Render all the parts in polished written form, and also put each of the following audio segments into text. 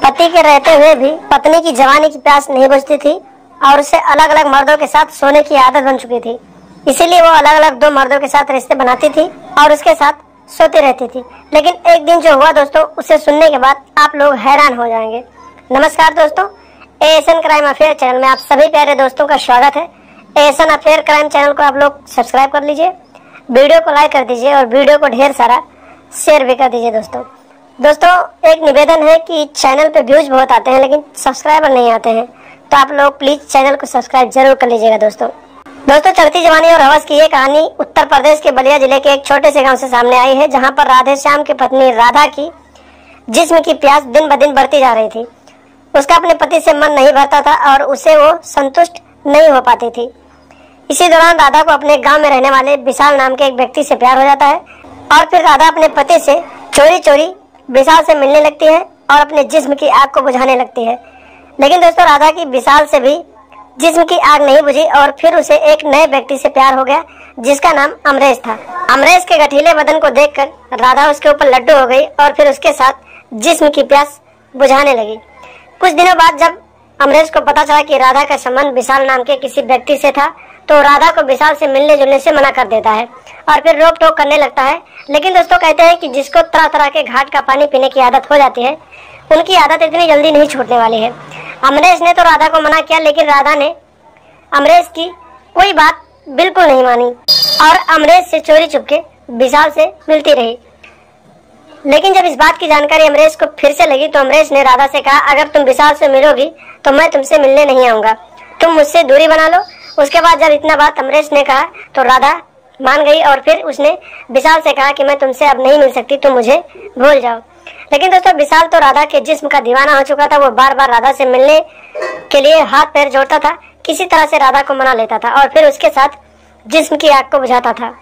पति के रहते हुए भी पत्नी की जवानी की प्यास नहीं बुझती थी और उसे अलग अलग मर्दों के साथ सोने की आदत बन चुकी थी। इसीलिए वो अलग अलग 2 मर्दों के साथ रिश्ते बनाती थी और उसके साथ सोती रहती थी। लेकिन एक दिन जो हुआ दोस्तों, उसे सुनने के बाद आप लोग हैरान हो जाएंगे। नमस्कार दोस्तों, एएसएन क्राइम अफेयर चैनल में आप सभी प्यारे दोस्तों का स्वागत है। एएसएन अफेयर क्राइम चैनल को आप लोग सब्सक्राइब कर लीजिए, वीडियो को लाइक कर दीजिए और वीडियो को ढेर सारा शेयर भी कर दीजिए। दोस्तों एक निवेदन है कि चैनल पे व्यूज बहुत आते हैं लेकिन सब्सक्राइबर नहीं आते हैं, तो आप लोग प्लीज चैनल को सब्सक्राइब जरूर कर लीजिएगा। दोस्तों चढ़ती जवानी और हवस की ये कहानी उत्तर प्रदेश के बलिया जिले के एक छोटे से गांव से सामने आई है, जहां पर राधे श्याम की पत्नी राधा की जिस्म की प्यास दिन ब दिन बढ़ती जा रही थी। उसका अपने पति से मन नहीं भरता था और उसे वो संतुष्ट नहीं हो पाती थी। इसी दौरान राधा को अपने गांव में रहने वाले विशाल नाम के एक व्यक्ति से प्यार हो जाता है और फिर राधा अपने पति से चोरी चोरी विशाल से मिलने लगती है और अपने जिस्म की आग को बुझाने लगती है। लेकिन दोस्तों राधा की विशाल से भी जिस्म की आग नहीं बुझी और फिर उसे एक नए व्यक्ति से प्यार हो गया जिसका नाम अमरेश था। अमरेश के गठीले बदन को देखकर राधा उसके ऊपर लड्डू हो गई और फिर उसके साथ जिस्म की प्यास बुझाने लगी। कुछ दिनों बाद जब अमरेश को पता चला कि राधा का संबंध विशाल नाम के किसी व्यक्ति से था, तो राधा को विशाल से मिलने जुलने से मना कर देता है और फिर रोक टोक करने लगता है। लेकिन दोस्तों कहते हैं कि जिसको तरह तरह के घाट का पानी पीने की आदत हो जाती है, उनकी आदत इतनी जल्दी नहीं छूटने वाली है। अमरेश ने तो राधा को मना किया, लेकिन राधा ने अमरेश की कोई बात बिल्कुल नहीं मानी और अमरेश से चोरी चुपके विशाल से मिलती रही। लेकिन जब इस बात की जानकारी अमरेश को फिर से लगी, तो अमरेश ने राधा से कहा, अगर तुम विशाल से मिलोगी तो मैं तुमसे मिलने नहीं आऊंगा, तुम मुझसे दूरी बना लो। उसके बाद जब इतना बात अमरेश ने कहा तो राधा मान गई और फिर उसने विशाल से कहा कि मैं तुमसे अब नहीं मिल सकती, तुम मुझे भूल जाओ। लेकिन दोस्तों विशाल तो राधा के जिस्म का दीवाना हो चुका था। वो बार बार राधा से मिलने के लिए हाथ पैर जोड़ता था, किसी तरह से राधा को मना लेता था और फिर उसके साथ जिस्म की आग को बुझाता था।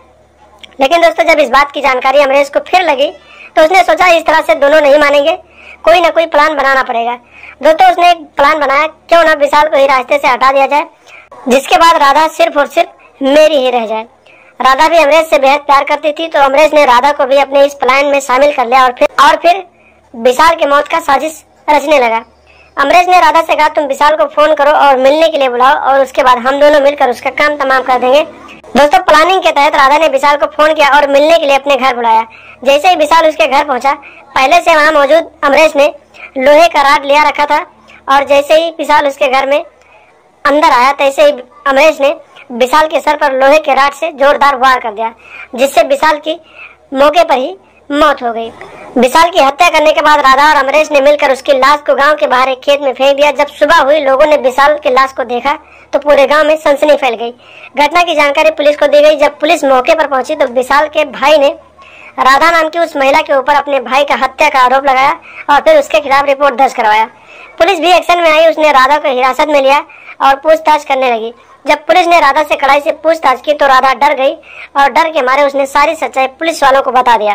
लेकिन दोस्तों जब इस बात की जानकारी अमरेश को फिर लगी, तो उसने सोचा इस तरह से दोनों नहीं मानेंगे, कोई ना कोई प्लान बनाना पड़ेगा। दोस्तों उसने एक प्लान बनाया, क्यों ना विशाल को ही रास्ते से हटा दिया जाए, जिसके बाद राधा सिर्फ और सिर्फ मेरी ही रह जाए। राधा भी अमरेश से बेहद प्यार करती थी, तो अमरेश ने राधा को भी अपने इस प्लान में शामिल कर लिया और फिर विशाल के मौत का साजिश रचने लगा। अमरेश ने राधा से कहा, तुम विशाल को फोन करो और मिलने के लिए बुलाओ और उसके बाद हम दोनों मिलकर उसका काम तमाम कर देंगे। दोस्तों प्लानिंग के तहत राधा ने विशाल को फोन किया और मिलने के लिए अपने घर बुलाया। जैसे ही विशाल उसके घर पहुंचा, पहले से वहां मौजूद अमरेश ने लोहे का राड लिया रखा था और जैसे ही विशाल उसके घर में अंदर आया, तैसे ही अमरेश ने विशाल के सर पर लोहे के राड से जोरदार वार कर दिया, जिससे विशाल की मौके पर ही मौत हो गई। विशाल की हत्या करने के बाद राधा और अमरेश ने मिलकर उसकी लाश को गांव के बाहर एक खेत में फेंक दिया। जब सुबह हुई, लोगों ने विशाल की लाश को देखा तो पूरे गांव में सनसनी फैल गई। घटना की जानकारी पुलिस को दी गई। जब पुलिस मौके पर पहुंची तो विशाल के भाई ने राधा नाम की उस महिला के ऊपर अपने भाई का हत्या का आरोप लगाया और फिर उसके खिलाफ रिपोर्ट दर्ज करवाया। पुलिस भी एक्शन में आई, उसने राधा को हिरासत में लिया और पूछताछ करने लगी। जब पुलिस ने राधा से कड़ाई से पूछताछ की तो राधा डर गई और डर के मारे उसने सारी सच्चाई पुलिस वालों को बता दिया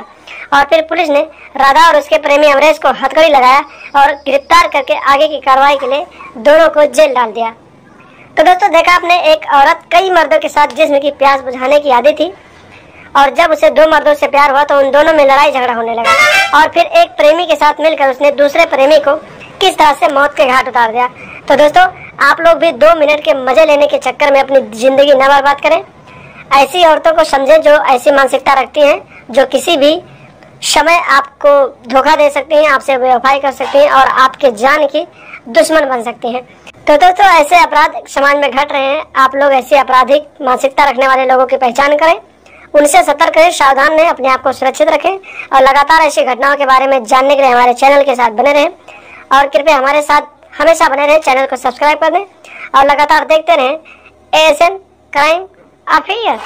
और फिर पुलिस ने राधा और उसके प्रेमी अमरेश को हथकड़ी लगाया और गिरफ्तार करके आगे की कार्रवाई के लिए दोनों को जेल डाल दिया। तो दोस्तों देखा आपने, एक औरत कई मर्दों के साथ जिस्म की प्यास बुझाने की आदी थी और जब उसे 2 मर्दों से प्यार हुआ तो उन दोनों में लड़ाई झगड़ा होने लगा और फिर एक प्रेमी के साथ मिलकर उसने दूसरे प्रेमी को किस तरह से मौत के घाट उतार दिया। तो दोस्तों आप लोग भी 2 मिनट के मजे लेने के चक्कर में अपनी जिंदगी न बर्बाद करें। ऐसी औरतों को समझें जो ऐसी मानसिकता रखती हैं, जो किसी भी समय आपको धोखा दे सकती हैं, आपसे बेवफाई कर सकती हैं और आपके जान की दुश्मन बन सकती हैं। तो दोस्तों ऐसे अपराध समाज में घट रहे हैं, आप लोग ऐसी आपराधिक मानसिकता रखने वाले लोगों की पहचान करें, उनसे सतर्क रहें, सावधान रहें, अपने आप को सुरक्षित रखें और लगातार ऐसी घटनाओं के बारे में जानने के लिए हमारे चैनल के साथ बने रहें और कृपया हमारे साथ हमेशा बने रहें। चैनल को सब्सक्राइब कर दें और लगातार देखते रहें एएसएन क्राइम अफेयर।